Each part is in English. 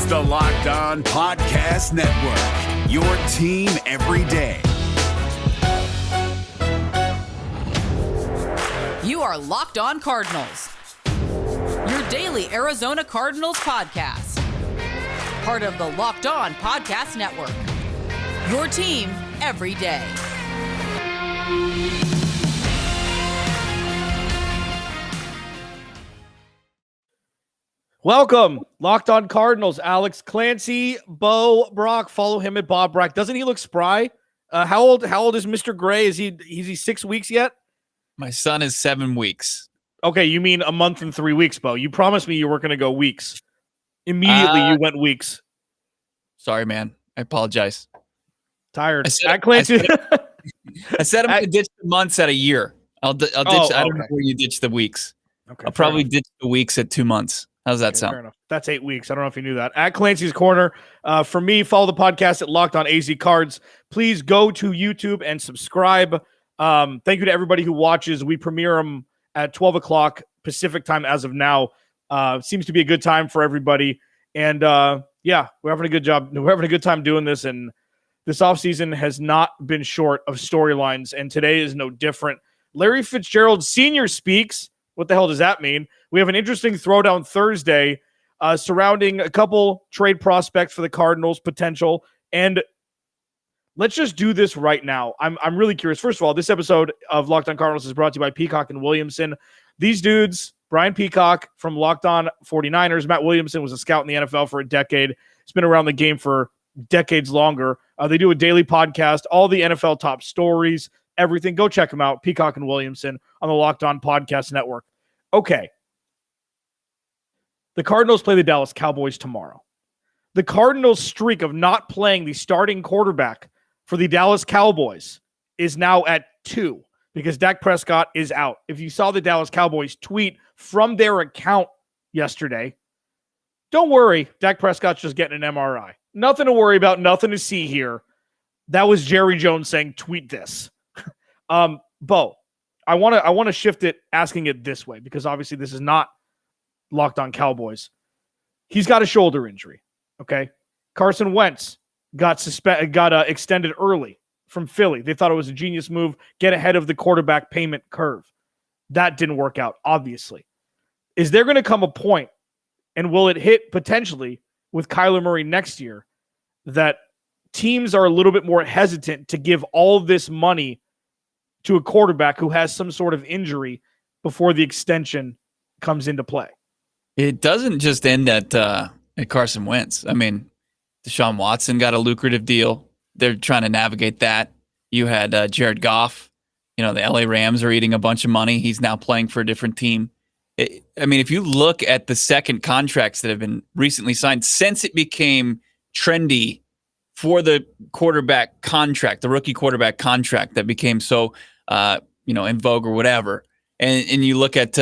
the Locked On Podcast Network, your team every day. You are Locked On Cardinals, your daily Arizona Cardinals podcast. Part of the Locked On Podcast Network, your team every day. Welcome, Locked On Cardinals. Alex, Clancy, Bo Brack. Follow him at Bob Brack. Doesn't he look spry? How old is Mr. Gray? Is he 6 weeks yet? My son is 7 weeks. Okay, you mean a month and 3 weeks, Bo. You promised me you weren't going to go weeks. Immediately, you went weeks. Sorry, man. I apologize. Tired. I said I'm going to ditch the months at a year. I'll ditch. I don't know where you ditch the weeks. Okay, I'll probably ditch the weeks at 2 months. How's that sound? Fair enough. That's 8 weeks. I don't know if you knew that. At Clancy's Corner. For me, follow the podcast at Locked On AZ Cards. Please go to YouTube and subscribe. Thank you to everybody who watches. We premiere them at 12 o'clock Pacific time as of now. Seems to be a good time for everybody. And yeah, we're having a good job. We're having a good time doing this. And this offseason has not been short of storylines. And today is no different. Larry Fitzgerald Sr. speaks. What the hell does that mean? We have an interesting Throwdown Thursday surrounding a couple trade prospects for the Cardinals potential. And let's just do this right now. I'm really curious. First of all, this episode of Locked On Cardinals is brought to you by Peacock and Williamson. These dudes, Brian Peacock from Locked On 49ers, Matt Williamson was a scout in the NFL for a decade. He's been around the game for decades longer. They do a daily podcast, all the NFL top stories, everything. Go check them out, Peacock and Williamson on the Locked On Podcast Network. Okay. The Cardinals play the Dallas Cowboys tomorrow. The Cardinals' streak of not playing the starting quarterback for the Dallas Cowboys is now at 2 because Dak Prescott is out. If you saw the Dallas Cowboys tweet from their account yesterday, don't worry, Dak Prescott's just getting an MRI. Nothing to worry about, nothing to see here. That was Jerry Jones saying, tweet this. Bo, I want to shift it, asking it this way, because obviously this is not Locked On Cowboys. He's got a shoulder injury, okay? Carson Wentz got extended early from Philly. They thought it was a genius move, get ahead of the quarterback payment curve. That didn't work out, obviously. Is there going to come a point, and will it hit potentially with Kyler Murray next year, that teams are a little bit more hesitant to give all this money to a quarterback who has some sort of injury before the extension comes into play? It doesn't just end at Carson Wentz. I mean, Deshaun Watson got a lucrative deal. They're trying to navigate that. You had Jared Goff. The LA Rams are eating a bunch of money. He's now playing for a different team. If you look at the second contracts that have been recently signed since it became trendy for the quarterback contract, the rookie quarterback contract that became so in vogue or whatever. And you look at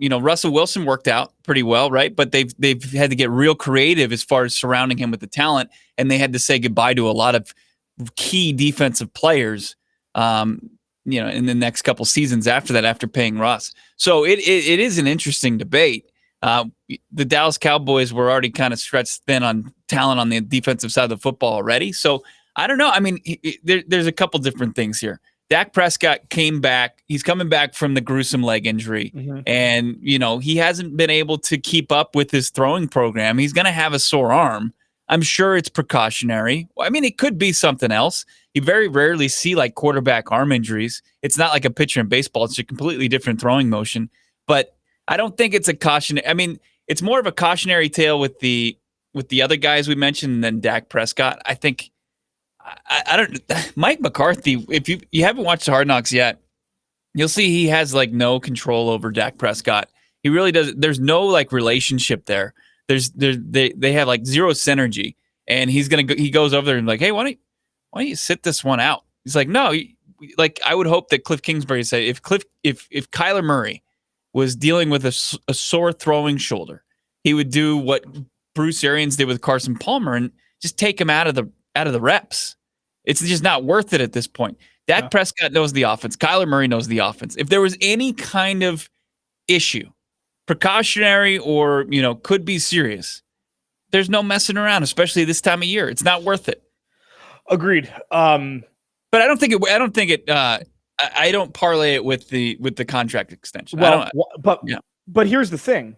Russell Wilson worked out pretty well, right? But they've had to get real creative as far as surrounding him with the talent, and they had to say goodbye to a lot of key defensive players, in the next couple seasons after that, after paying Russ. So it is an interesting debate. The Dallas Cowboys were already kind of stretched thin on talent on the defensive side of the football already. So I don't know. I mean, there's a couple different things here. Dak Prescott came back. He's coming back from the gruesome leg injury. Mm-hmm. And, he hasn't been able to keep up with his throwing program. He's going to have a sore arm. I'm sure it's precautionary. I mean, it could be something else. You very rarely see like quarterback arm injuries. It's not like a pitcher in baseball. It's a completely different throwing motion. But I don't think it's a cautionary. I mean, it's more of a cautionary tale with the other guys we mentioned than Dak Prescott. I think I don't. Mike McCarthy. If you haven't watched Hard Knocks yet, you'll see he has like no control over Dak Prescott. He really does. There's no like relationship there. They have like zero synergy, and he goes over there and like, hey, why don't you sit this one out? He's like, no. Like I would hope that Cliff Kingsbury say if Kyler Murray was dealing with a sore throwing shoulder, he would do what Bruce Arians did with Carson Palmer and just take him out of the reps. It's just not worth it at this point. Dak Prescott knows the offense. Kyler Murray knows the offense. If there was any kind of issue, precautionary or, could be serious, there's no messing around, especially this time of year. It's not worth it. Agreed. But I don't parlay it with the contract extension. But here's the thing.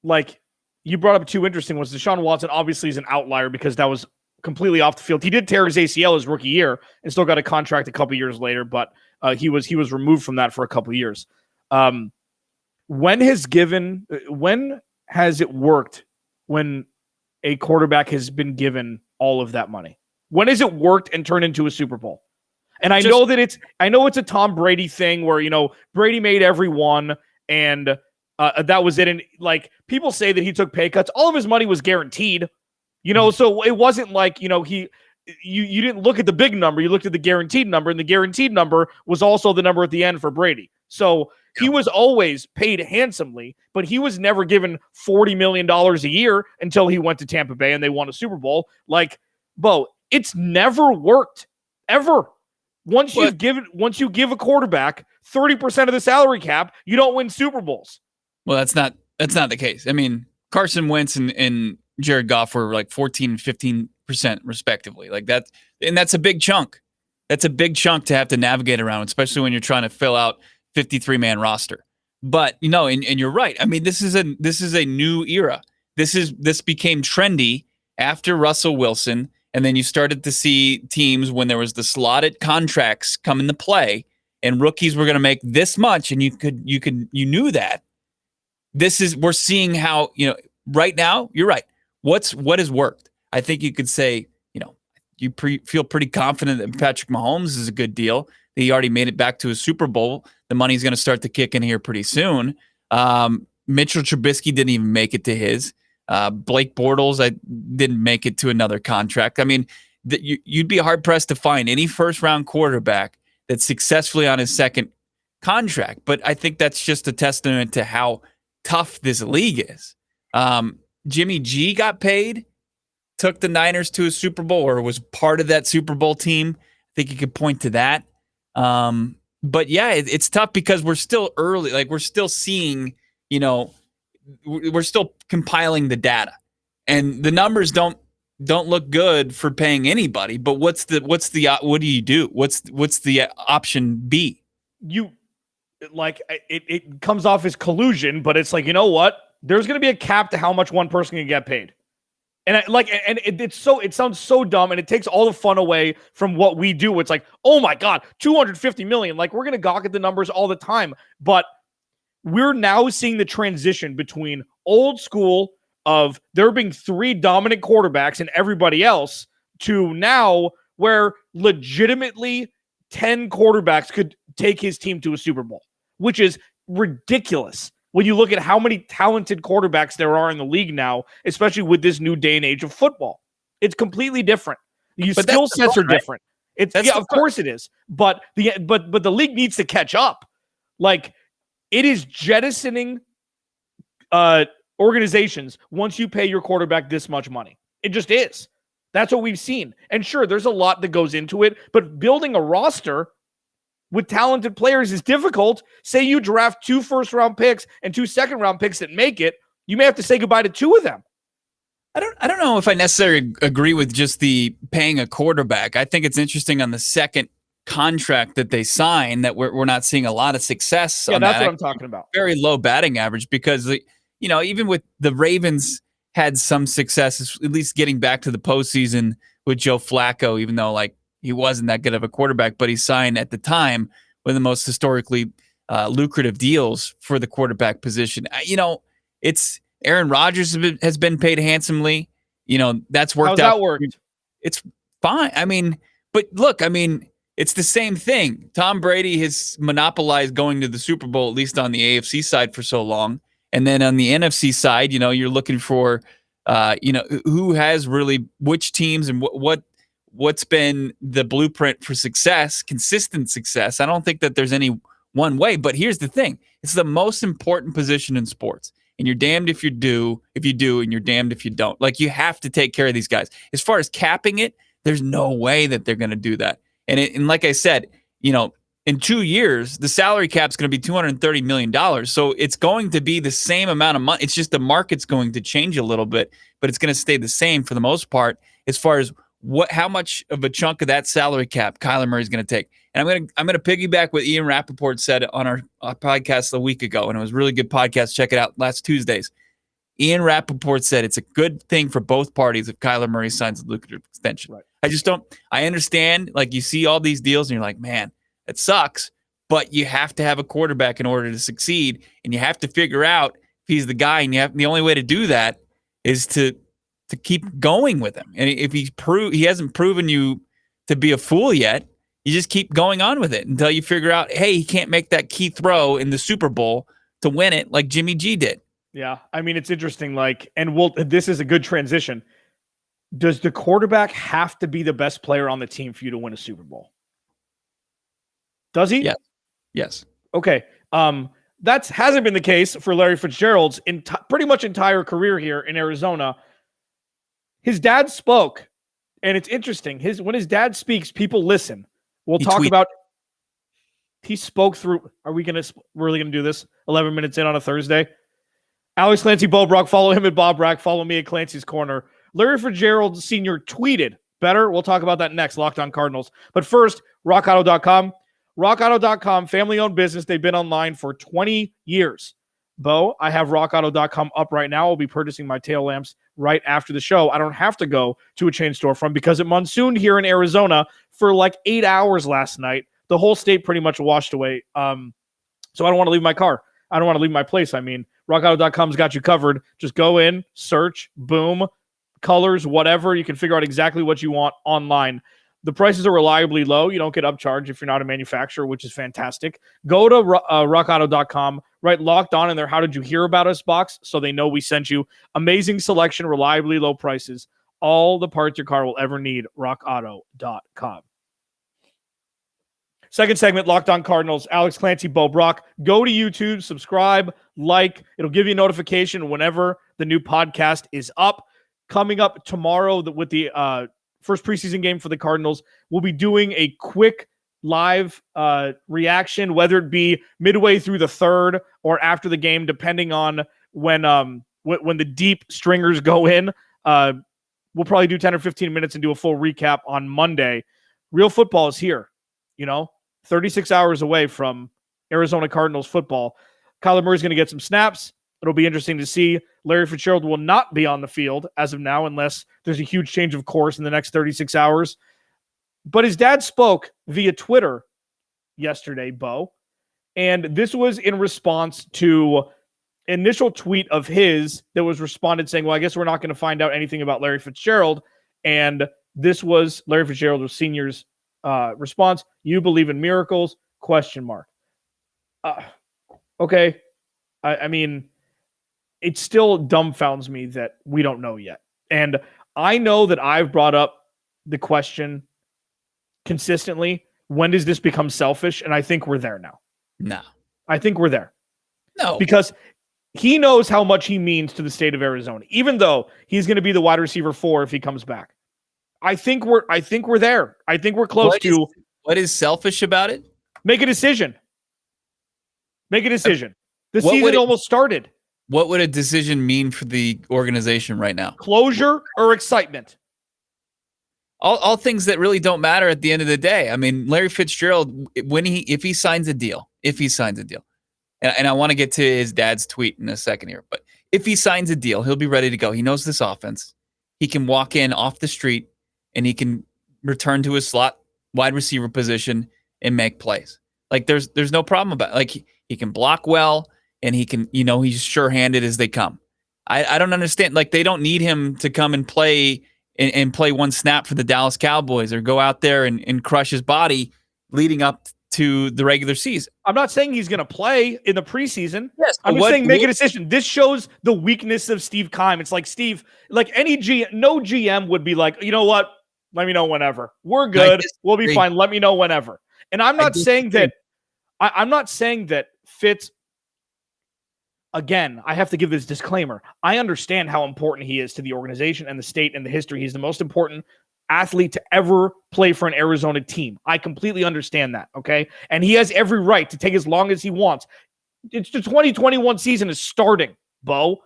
Like, you brought up two interesting ones. Deshaun Watson obviously is an outlier because that was completely off the field. He did tear his ACL his rookie year and still got a contract a couple years later, but he was removed from that for a couple years. When has it worked when a quarterback has been given all of that money? When has it worked and turned into a Super Bowl? And I know it's a Tom Brady thing where, Brady made every one and that was it. And like, people say that he took pay cuts. All of his money was guaranteed, so it wasn't like, you didn't look at the big number. You looked at the guaranteed number, and the guaranteed number was also the number at the end for Brady. So he was always paid handsomely, but he was never given $40 million a year until he went to Tampa Bay and they won a Super Bowl. Like, Bo, it's never worked ever. Once you give a quarterback 30% of the salary cap, you don't win Super Bowls. Well, that's not the case. I mean, Carson Wentz and Jared Goff were like 14 and 15% respectively. Like that, and that's a big chunk. That's a big chunk to have to navigate around, especially when you're trying to fill out 53-man roster. But and you're right. I mean, this is a new era. This became trendy after Russell Wilson, and then you started to see teams when there was the slotted contracts come into play, and rookies were going to make this much, and you knew that. We're seeing how, right now, you're right. What has worked? I think you could say, you feel pretty confident that Patrick Mahomes is a good deal. He already made it back to a Super Bowl. The money's going to start to kick in here pretty soon. Mitchell Trubisky didn't even make it to his. Blake Bortles didn't make it to another contract. I mean, you'd be hard-pressed to find any first-round quarterback that's successfully on his second contract. But I think that's just a testament to how tough this league is. Jimmy G got paid, took the Niners to a Super Bowl, or was part of that Super Bowl team. I think you could point to that. But yeah, it's tough because we're still early. Like, we're still seeing, we're still compiling the data, and the numbers don't look good for paying anybody. But what do you do? What's the option B? It comes off as collusion, but it's like, you know what? There's going to be a cap to how much one person can get paid. And it sounds so dumb, and it takes all the fun away from what we do. It's like, oh my God, $250 million. Like, we're going to gawk at the numbers all the time, but we're now seeing the transition between old school of there being three dominant quarterbacks and everybody else to now where legitimately 10 quarterbacks could take his team to a Super Bowl, which is ridiculous when you look at how many talented quarterbacks there are in the league now, especially with this new day and age of football. It's completely different. Skill sets are different. Of course it is. But the league needs to catch up. Like, it is jettisoning organizations once you pay your quarterback this much money. It just is. That's what we've seen. And sure, there's a lot that goes into it, but building a roster with talented players is difficult. Say you draft 2 first-round picks and 2 second-round picks that make it, you may have to say goodbye to 2 of them. I don't know if I necessarily agree with just the paying a quarterback. I think it's interesting on the second contract that they sign that we're not seeing a lot of success. Yeah, that's what I'm talking about. Very low batting average because, even with the Ravens had some success, at least getting back to the postseason with Joe Flacco, even though he wasn't that good of a quarterback, but he signed at the time one of the most historically lucrative deals for the quarterback position. It's Aaron Rodgers has been paid handsomely. That's worked out. How's that worked? It's fine. I mean, but look, it's the same thing. Tom Brady has monopolized going to the Super Bowl, at least on the AFC side, for so long. And then on the NFC side, you're looking for, who has really which teams and what's been the blueprint for success, consistent success. I don't think that there's any one way. But here's the thing. It's the most important position in sports. And you're damned if you do, and you're damned if you don't. Like, you have to take care of these guys. As far as capping it, there's no way that they're going to do that. And like I said, in 2 years, the salary cap is going to be $230 million. So it's going to be the same amount of money. It's just the market's going to change a little bit, but it's going to stay the same for the most part as far as how much of a chunk of that salary cap Kyler Murray is going to take. And I'm going to piggyback what Ian Rappaport said on our podcast a week ago, and it was a really good podcast. Check it out last Tuesdays. Ian Rappaport said it's a good thing for both parties if Kyler Murray signs a lucrative extension. Right. I understand, like, you see all these deals and you're like, man, it sucks, but you have to have a quarterback in order to succeed, and you have to figure out if he's the guy, and the only way to do that is to keep going with him. And if he hasn't proven you to be a fool yet, you just keep going on with it until you figure out, hey, he can't make that key throw in the Super Bowl to win it like Jimmy G did. Yeah, I mean, it's interesting. This is a good transition. Does the quarterback have to be the best player on the team for you to win a Super Bowl? Does he? Yes. Okay. That hasn't been the case for Larry Fitzgerald's pretty much entire career here in Arizona. His dad spoke, and it's interesting. When his dad speaks, people listen. We'll talk about. He spoke through. Are we really gonna do this? 11 minutes in on a Thursday. Alex, Clancy, Bo Brack. Follow him at Bob Brack. Follow me at Clancy's Corner. Larry Fitzgerald Sr. tweeted better. We'll talk about that next. Locked On Cardinals. But first, RockAuto.com. RockAuto.com, family-owned business. They've been online for 20 years. Bo, I have RockAuto.com up right now. I'll be purchasing my tail lamps right after the show. I don't have to go to a chain storefront because it monsooned here in Arizona for like 8 hours last night. The whole state pretty much washed away. So I don't want to leave my car. I don't want to leave my place. I mean, RockAuto.com's got you covered. Just go in, search, boom, colors, whatever. You can figure out exactly what you want online. The prices are reliably low. You don't get upcharged if you're not a manufacturer, which is fantastic. Go to rockauto.com, write Locked On in their How Did You Hear About Us box so they know we sent you. Amazing selection, reliably low prices. All the parts your car will ever need, rockauto.com. Second segment, Locked On Cardinals. Alex, Clancy, Bo Brack. Go to YouTube, subscribe, like. It'll give you a notification whenever the new podcast is up. Coming up tomorrow with the first preseason game for the Cardinals, we'll be doing a quick live reaction, whether it be midway through the third or after the game, depending on when the deep stringers go in. We'll probably do 10 or 15 minutes and do a full recap on Monday. Real football is here, 36 hours away from Arizona Cardinals football. Kyler Murray's going to get some snaps. It'll be interesting to see. Larry Fitzgerald will not be on the field as of now unless there's a huge change of course in the next 36 hours. But his dad spoke via Twitter yesterday, Bo, and this was in response to an initial tweet of his that was responded saying, well, I guess we're not going to find out anything about Larry Fitzgerald. And this was Larry Fitzgerald Sr.'s response. You believe in miracles? ? Okay. I mean, it still dumbfounds me that we don't know yet. And I know that I've brought up the question consistently, when does this become selfish? And I think we're there now. No. I think we're there. No. Because he knows how much he means to the state of Arizona, even though he's going to be the wide receiver 4 if he comes back. I think we're there. I think we're close to. What is selfish about it? Make a decision. The season almost started. What would a decision mean for the organization right now? Closure or excitement? All things that really don't matter at the end of the day. I mean, Larry Fitzgerald, if he signs a deal, and I want to get to his dad's tweet in a second here, but if he signs a deal, he'll be ready to go. He knows this offense. He can walk in off the street and he can return to his slot wide receiver position and make plays. Like there's no problem about it. Like he can block well. And he can, he's sure-handed as they come. I don't understand. Like, they don't need him to come and play one snap for the Dallas Cowboys or go out there and crush his body leading up to the regular season. I'm not saying he's going to play in the preseason. Yes, I'm just saying make a decision. This shows the weakness of Steve Keim. It's like no GM would be like, you know what? Let me know whenever. We're good. We'll be fine. Let me know whenever. And I'm not saying that. I'm not saying that Fitz. Again, I have to give this disclaimer. I understand how important he is to the organization and the state and the history. He's the most important athlete to ever play for an Arizona team. I completely understand that, okay? And he has every right to take as long as he wants. It's the 2021 season is starting, Bo.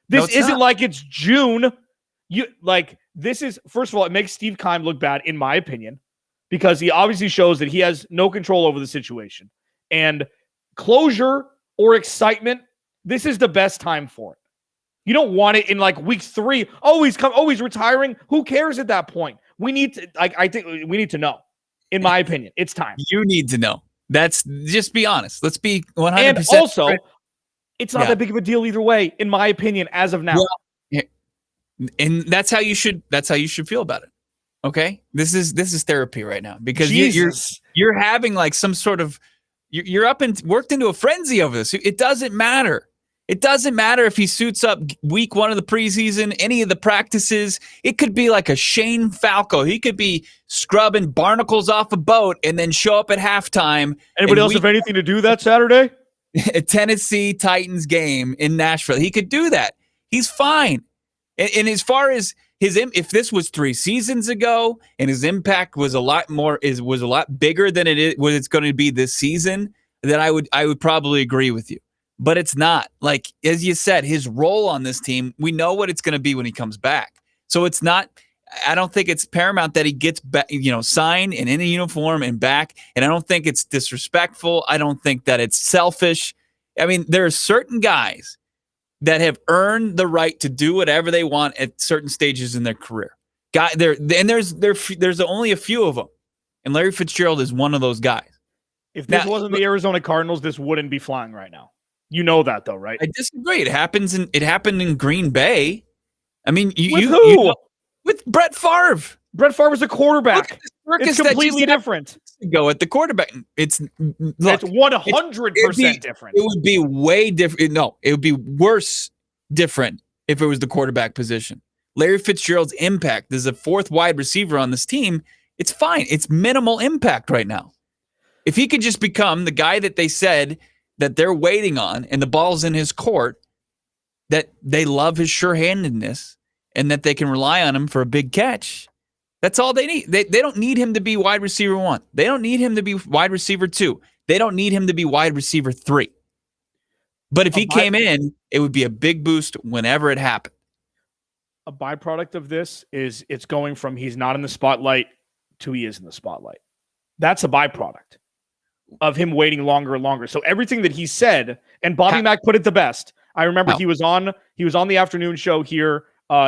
This isn't like it's June. This is, first of all, it makes Steve Keim look bad, in my opinion, because he obviously shows that he has no control over the situation. And closure or excitement, this is the best time for it. You don't want it in like week 3. Oh, he's retiring. Who cares at that point? We need to, I think we need to know. In my opinion, it's time. You need to know. That's, just be honest. Let's be 100%. And also, it's not that big of a deal either way, in my opinion, as of now. Well, and that's how you should feel about it. Okay? This is therapy right now, because you're having like some sort of, you're up and worked into a frenzy over this. It doesn't matter. It doesn't matter if he suits up week 1 of the preseason, any of the practices. It could be like a Shane Falco. He could be scrubbing barnacles off a boat and then show up at halftime. Anybody else have anything to do that Saturday? A Tennessee Titans game in Nashville. He could do that. He's fine. And as far as if this was 3 seasons ago and his impact was a lot bigger than it's going to be this season, then I would probably agree with you. But it's not. Like, as you said, his role on this team, we know what it's going to be when he comes back. So it's not, I don't think it's paramount that he gets back, signed and in a uniform and back. And I don't think it's disrespectfful. I don't think that it's selfish. I mean, there are certain guys that have earned the right to do whatever they want at certain stages in their career. There's only a few of them. And Larry Fitzgerald is one of those guys. If this wasn't the Arizona Cardinals, this wouldn't be flying right now. You know that, though, right? I disagree. It happened in Green Bay. I mean, with Brett Favre. Brett Favre is a quarterback. It's completely different. Go at the quarterback. It's 100% different. It would be way different. No, it would be worse different if it was the quarterback position. Larry Fitzgerald's impact as a 4th wide receiver on this team, it's fine. It's minimal impact right now. If he could just become the guy that they said that they're waiting on, and the ball's in his court, that they love his sure-handedness, and that they can rely on him for a big catch. That's all they need. They don't need him to be wide receiver 1. They don't need him to be wide receiver 2. They don't need him to be wide receiver 3. But if he came in, it would be a big boost whenever it happened. A byproduct of this is it's going from he's not in the spotlight to he is in the spotlight. That's a byproduct of him waiting longer and longer. So everything that he said, and Bobby Mack put it the best. I remember he was on the afternoon show here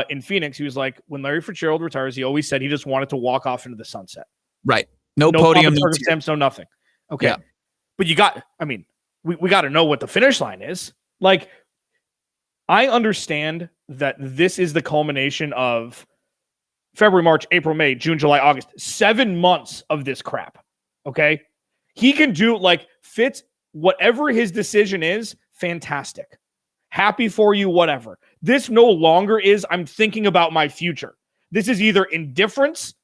in Phoenix. He was like, when Larry Fitzgerald retires, he always said he just wanted to walk off into the sunset. Right. No podium. No circumstance, no nothing. Okay. Yeah. But we got to know what the finish line is. Like, I understand that this is the culmination of February, March, April, May, June, July, August, 7 months of this crap. Okay. He can do Fitz, whatever his decision is, fantastic. Happy for you, whatever. This no longer is, I'm thinking about my future. This is either indifference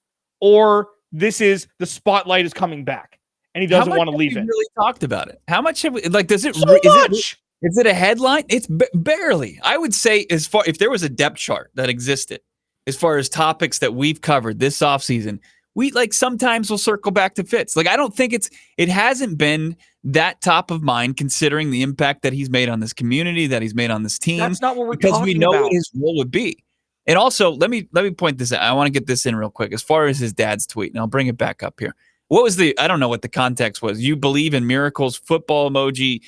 or this is the spotlight is coming back and he doesn't want to leave it. Really talked about it. How much have we, does it, is it a headline? It's barely. I would say if there was a depth chart that existed as far as topics that we've covered this offseason, we sometimes will circle back to Fitz. I don't think it hasn't been that top of mind considering the impact that he's made on this community, that he's made on this team. That's not what we're talking about. Because we know about what his role would be. And also, let me point this out. I want to get this in real quick as far as his dad's tweet, and I'll bring it back up here. What was I don't know what the context was. You believe in miracles, football emoji,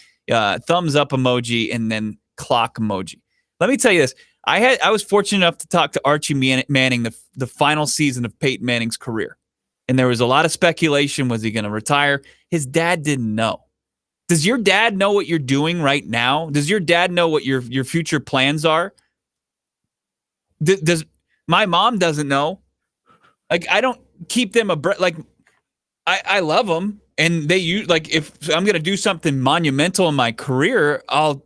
thumbs up emoji, and then clock emoji. Let me tell you this. I was fortunate enough to talk to Archie Manning the final season of Peyton Manning's career. And there was a lot of speculation. Was he going to retire? His dad didn't know. Does your dad know what you're doing right now? Does your dad know what your future plans are? Does my mom doesn't know? I don't keep them abreast. I love them, and they use if I'm going to do something monumental in my career, I'll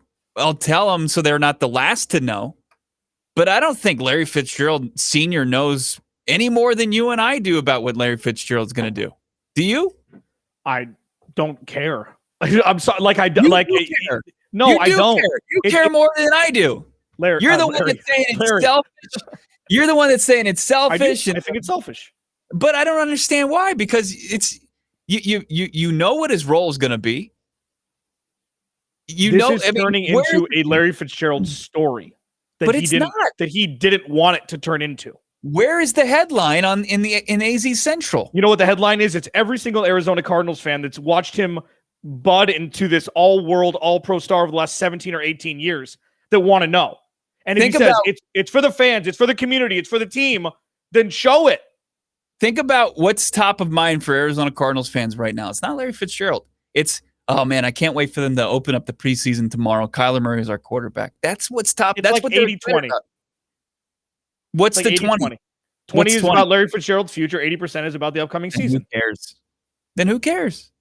tell them so they're not the last to know. But I don't think Larry Fitzgerald Sr. knows any more than you and I do about what Larry Fitzgerald's going to do. Do you? I don't care. I'm sorry. Care. No, you I don't. Care. You care more than I do. Larry, you're the one that's saying it's selfish. You're the one that's saying it's selfish. I think it's selfish. But I don't understand why, because it's you know what his role is going to be. This is turning into a Larry Fitzgerald story that but he it's didn't not. that he didn't want it to turn into. Where is the headline in AZ Central? You know what the headline is? It's every single Arizona Cardinals fan that's watched him bud into this all-world, all-pro star over the last 17 or 18 years that want to know. And if he says it's for the fans, it's for the community, it's for the team, then show it. Think about what's top of mind for Arizona Cardinals fans right now. It's not Larry Fitzgerald. It's, oh man, I can't wait for them to open up the preseason tomorrow. Kyler Murray is our quarterback. That's what's top. It's That's like what 80-20. What's the 20? 20 is about Larry Fitzgerald's future. 80% is about the upcoming season. Who cares? Then who cares?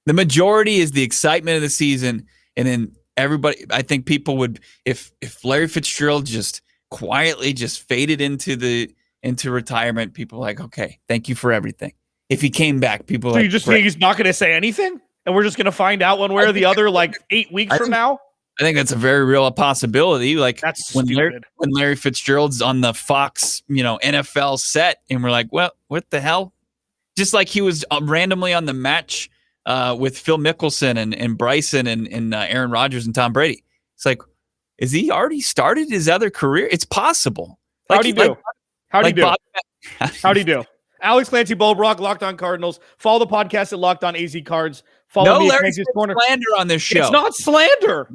The majority is the excitement of the season. And then everybody, I think people would, if Larry Fitzgerald just quietly just faded into retirement, people are like, okay, thank you for everything. If he came back, people you just think he's not going to say anything? And we're just going to find out one way or the other like 8 weeks from now? I think that's a very real possibility. Like that's when Larry Fitzgerald's on the Fox, NFL set, and we're like, well, what the hell? Just like he was randomly on the match with Phil Mickelson and Bryson and Aaron Rodgers and Tom Brady. It's like, is he already started his other career? It's possible. How'd he do? How'd he do? Alex, Clancy, Bo Brack, Locked On Cardinals. Follow the podcast at Locked On AZ Cards. Follow me at Clancy's Corner. Slander on this show. It's not slander.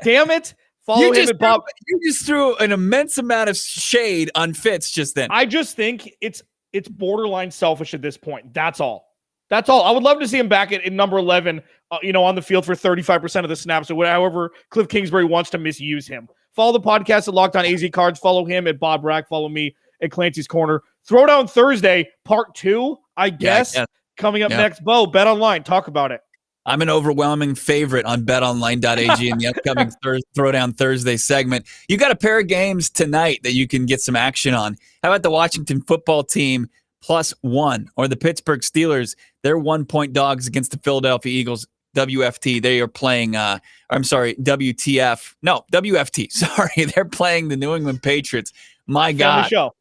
Damn it. Follow him at Bob. You just threw an immense amount of shade on Fitz just then. I just think it's borderline selfish at this point. That's all. I would love to see him back in number 11, on the field for 35% of the snaps or however Cliff Kingsbury wants to misuse him. Follow the podcast at Locked On AZ Cards. Follow him at Bob Brack. Follow me at Clancy's Corner. Throwdown Thursday, part 2, I guess, coming up next. Bo, BetOnline, talk about it. I'm an overwhelming favorite on betonline.ag in the upcoming Throwdown Thursday segment. You got a pair of games tonight that you can get some action on. How about the Washington football team +1 or the Pittsburgh Steelers? They're 1-point dogs against the Philadelphia Eagles. WFT. They are playing, WTF. No, WFT. Sorry. They're playing the New England Patriots. My God. Show.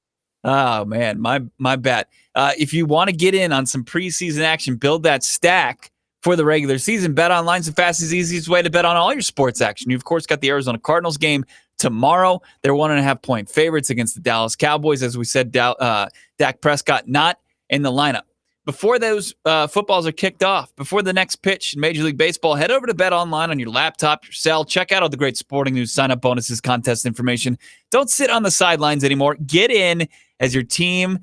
Oh, man. My bad. If you want to get in on some preseason action, build that stack for the regular season, BetOnline's the fastest, easiest way to bet on all your sports action. You, of course, got the Arizona Cardinals game tomorrow. They're 1.5-point favorites against the Dallas Cowboys. As we said, Dak Prescott not in the lineup. Before those footballs are kicked off, before the next pitch in Major League Baseball, head over to BetOnline on your laptop, your cell. Check out all the great sporting news, sign-up bonuses, contest information. Don't sit on the sidelines anymore. Get in as your team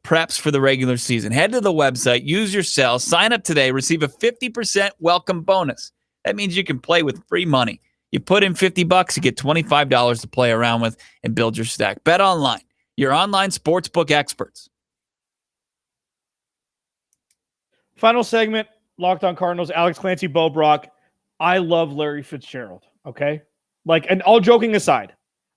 preps for the regular season. Head to the website, use your cell, sign up today, receive a 50% welcome bonus. That means you can play with free money. You put in $50, you get $25 to play around with and build your stack. BetOnline, your online sportsbook experts. Final segment, Locked On Cardinals, Alex Clancy, Bo Brack. I love Larry Fitzgerald, okay? And all joking aside,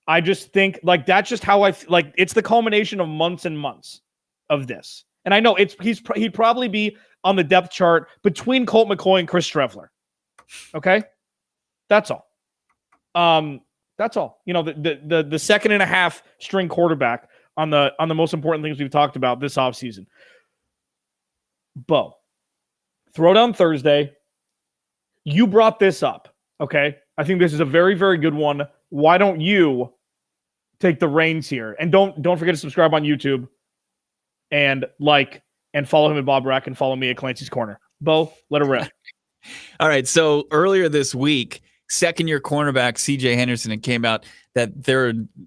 I just think, that's just how it's the culmination of months and months of this. And I know he'd probably be on the depth chart between Colt McCoy and Chris Trevler. Okay? That's all. That's all. The second and a half string quarterback on the most important things we've talked about this offseason. Bo, Throwdown Thursday. You brought this up. Okay? I think this is a very, very good one. Why don't you take the reins here? And don't forget to subscribe on YouTube. And and follow him at Bob Brack and follow me at Clancy's Corner. Bo, let it rip. All right. So earlier this week, second-year cornerback C.J. Henderson came out that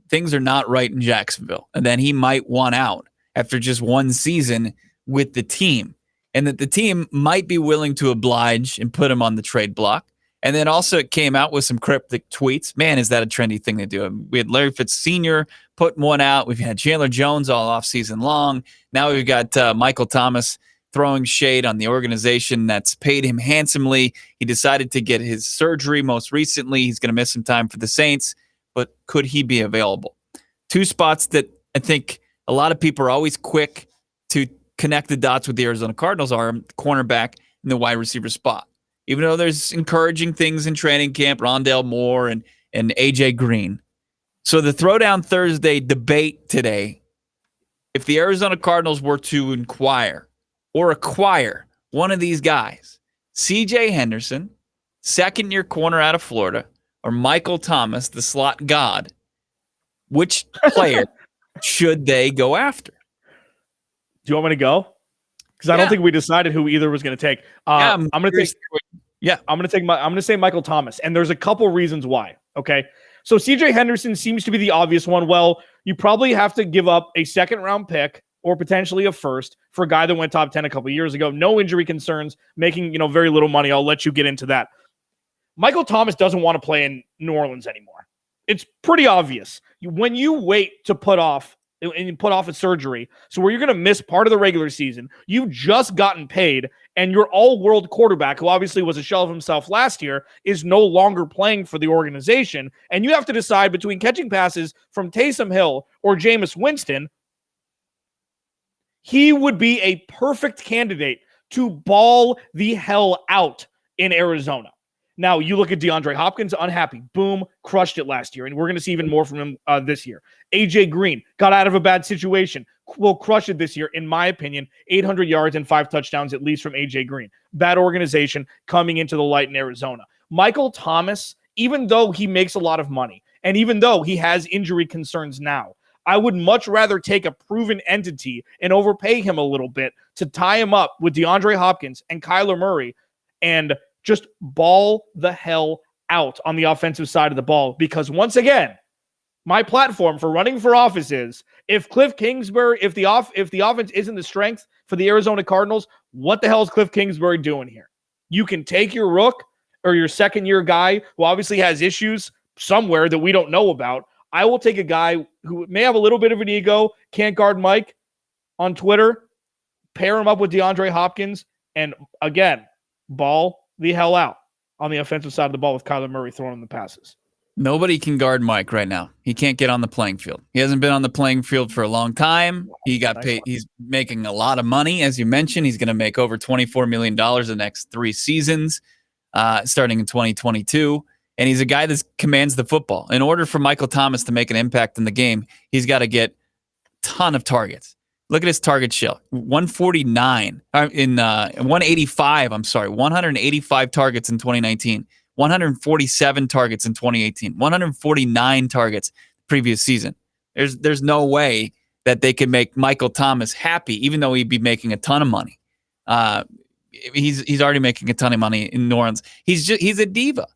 things are not right in Jacksonville, and that he might want out after just one season with the team, and that the team might be willing to oblige and put him on the trade block. And then also it came out with some cryptic tweets. Man, is that a trendy thing to do? We had Larry Fitz Sr. putting one out. We've had Chandler Jones all offseason long. Now we've got Michael Thomas throwing shade on the organization that's paid him handsomely. He decided to get his surgery most recently. He's going to miss some time for the Saints, but could he be available? Two spots that I think a lot of people are always quick to connect the dots with the Arizona Cardinals are the cornerback and the wide receiver spot. Even though there's encouraging things in training camp, Rondale Moore and A.J. Green. So the Throwdown Thursday debate today if the Arizona Cardinals were to acquire one of these guys, C.J. Henderson, second-year corner out of Florida, or Michael Thomas, the slot god, which player should they go after? Do you want me to go? Because I don't think we decided who either was going to take. I'm going to take. Yeah, I'm going to say Michael Thomas, and there's a couple reasons why. Okay, so C.J. Henderson seems to be the obvious one. Well, you probably have to give up a second-round pick or potentially a first for a guy that went top 10 a couple of years ago. No injury concerns, making very little money. I'll let you get into that. Michael Thomas doesn't want to play in New Orleans anymore. It's pretty obvious. When you wait to put off a surgery, so where you're going to miss part of the regular season, you've just gotten paid, and your all-world quarterback, who obviously was a shell of himself last year, is no longer playing for the organization, and you have to decide between catching passes from Taysom Hill or Jameis Winston. He would be a perfect candidate to ball the hell out in Arizona. Now, you look at DeAndre Hopkins, unhappy. Boom, crushed it last year. And we're going to see even more from him this year. A.J. Green got out of a bad situation. Will crush it this year, in my opinion. 800 yards and 5 touchdowns, at least from A.J. Green. Bad organization coming into the light in Arizona. Michael Thomas, even though he makes a lot of money, and even though he has injury concerns now, I would much rather take a proven entity and overpay him a little bit to tie him up with DeAndre Hopkins and Kyler Murray and just ball the hell out on the offensive side of the ball. Because once again, my platform for running for office is, if Cliff Kingsbury, if the offense isn't the strength for the Arizona Cardinals, what the hell is Cliff Kingsbury doing here? You can take your rook or your second-year guy who obviously has issues somewhere that we don't know about. I will take a guy who may have a little bit of an ego, can't guard Mike on Twitter, pair him up with DeAndre Hopkins, and again, ball the hell out on the offensive side of the ball with Kyler Murray throwing the passes. Nobody can guard Mike right now. He can't get on the playing field. He hasn't been on the playing field for a long time. He got paid. He's making a lot of money. As you mentioned, he's going to make over $24 million the next 3 seasons, starting in 2022. And he's a guy that commands the football. In order for Michael Thomas to make an impact in the game, he's got to get a ton of targets. Look at his target share. 149 in 185. 185 targets in 2019. 147 targets in 2018. 149 targets previous season. There's no way that they could make Michael Thomas happy, even though he'd be making a ton of money. He's already making a ton of money in New Orleans. He's a diva.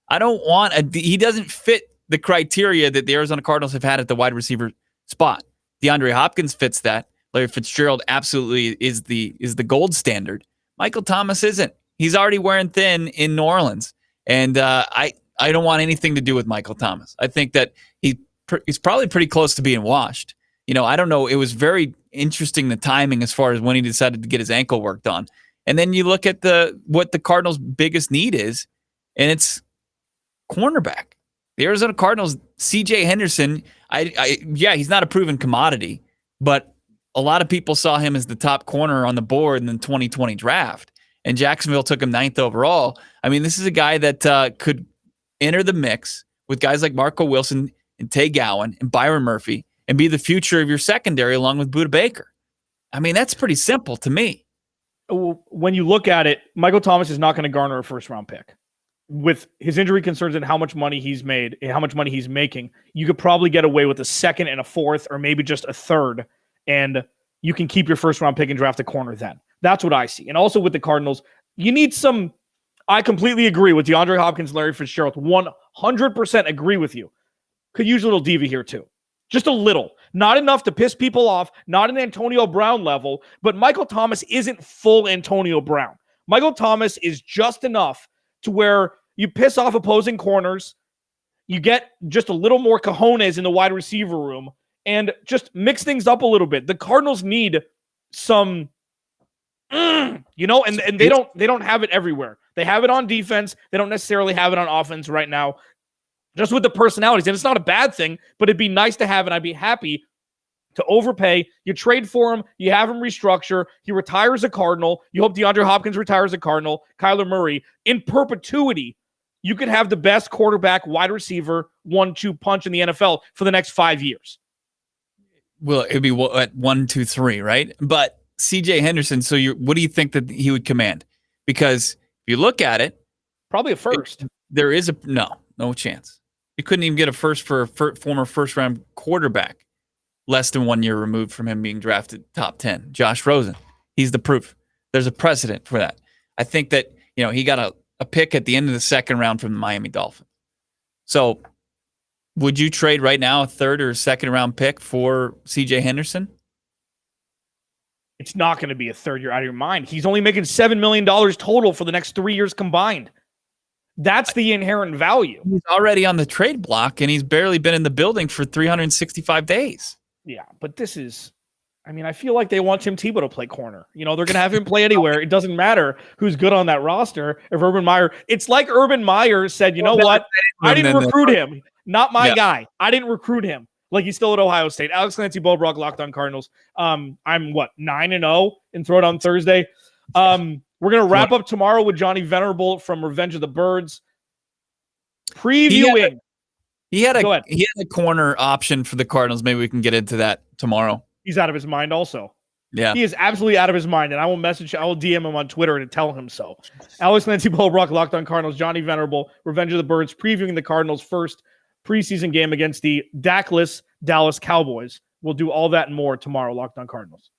I don't want he doesn't fit the criteria that the Arizona Cardinals have had at the wide receiver spot. DeAndre Hopkins fits that. Larry Fitzgerald absolutely is the gold standard. Michael Thomas isn't. He's already wearing thin in New Orleans. And I don't want anything to do with Michael Thomas. I think that he's probably pretty close to being washed. I don't know. It was very interesting, the timing as far as when he decided to get his ankle worked on. And then you look at what the Cardinals' biggest need is, and it's cornerback. The Arizona Cardinals, C.J. Henderson, he's not a proven commodity, but a lot of people saw him as the top corner on the board in the 2020 draft, and Jacksonville took him 9th overall. I mean, this is a guy that could enter the mix with guys like Marco Wilson and Tay Gowan and Byron Murphy and be the future of your secondary along with Budda Baker. I mean, that's pretty simple to me. When you look at it, Michael Thomas is not going to garner a first-round pick. With his injury concerns and how much money he's made and how much money he's making, you could probably get away with a second and a fourth or maybe just a third, and you can keep your first-round pick and draft a corner then. That's what I see. And also with the Cardinals, you need some – I completely agree with DeAndre Hopkins, Larry Fitzgerald. 100% agree with you. Could use a little diva here too. Just a little. Not enough to piss people off, not an Antonio Brown level, but Michael Thomas isn't full Antonio Brown. Michael Thomas is just enough to where you piss off opposing corners, you get just a little more cojones in the wide receiver room, and just mix things up a little bit. The Cardinals need some, and they don't have it everywhere. They have it on defense. They don't necessarily have it on offense right now, just with the personalities. And it's not a bad thing, but it'd be nice to have, and I'd be happy to overpay. You trade for him. You have him restructure. He retires a Cardinal. You hope DeAndre Hopkins retires a Cardinal. Kyler Murray. In perpetuity, you could have the best quarterback, wide receiver, 1-2 punch in the NFL for the next 5 years. Well, it'd be at 1, 2, 3, right? But CJ Henderson. So what do you think that he would command? Because if you look at it, probably a first. There is no chance. You couldn't even get a first for a former first-round quarterback, less than 1 year removed from him being drafted top 10. Josh Rosen, he's the proof. There's a precedent for that. I think that he got a pick at the end of the second round from the Miami Dolphins. So, would you trade right now a third or second round pick for CJ Henderson? It's not going to be a third. You're out of your mind. He's only making $7 million total for the next 3 years combined. That's the inherent value. He's already on the trade block, and he's barely been in the building for 365 days. Yeah, but this is, I feel like they want Tim Tebow to play corner. They're going to have him play anywhere. It doesn't matter who's good on that roster. If Urban Meyer, it's like Urban Meyer said, you know what? I didn't recruit him. Not my guy. I didn't recruit him. Like he's still at Ohio State. Alex Clancy, Bo Brack, Locked On Cardinals. I'm 9-0 in Throwdown Thursday. We're going to wrap up tomorrow with Johnny Venerable from Revenge of the Birds. Previewing. He had a corner option for the Cardinals. Maybe we can get into that tomorrow. He's out of his mind also. Yeah. He is absolutely out of his mind, and I will DM him on Twitter and tell him so. Alex Clancy, Bo Brack, Locked On Cardinals, Johnny Venerable, Revenge of the Birds, previewing the Cardinals' first preseason game against the Dakless Dallas Cowboys. We'll do all that and more tomorrow, Locked On Cardinals.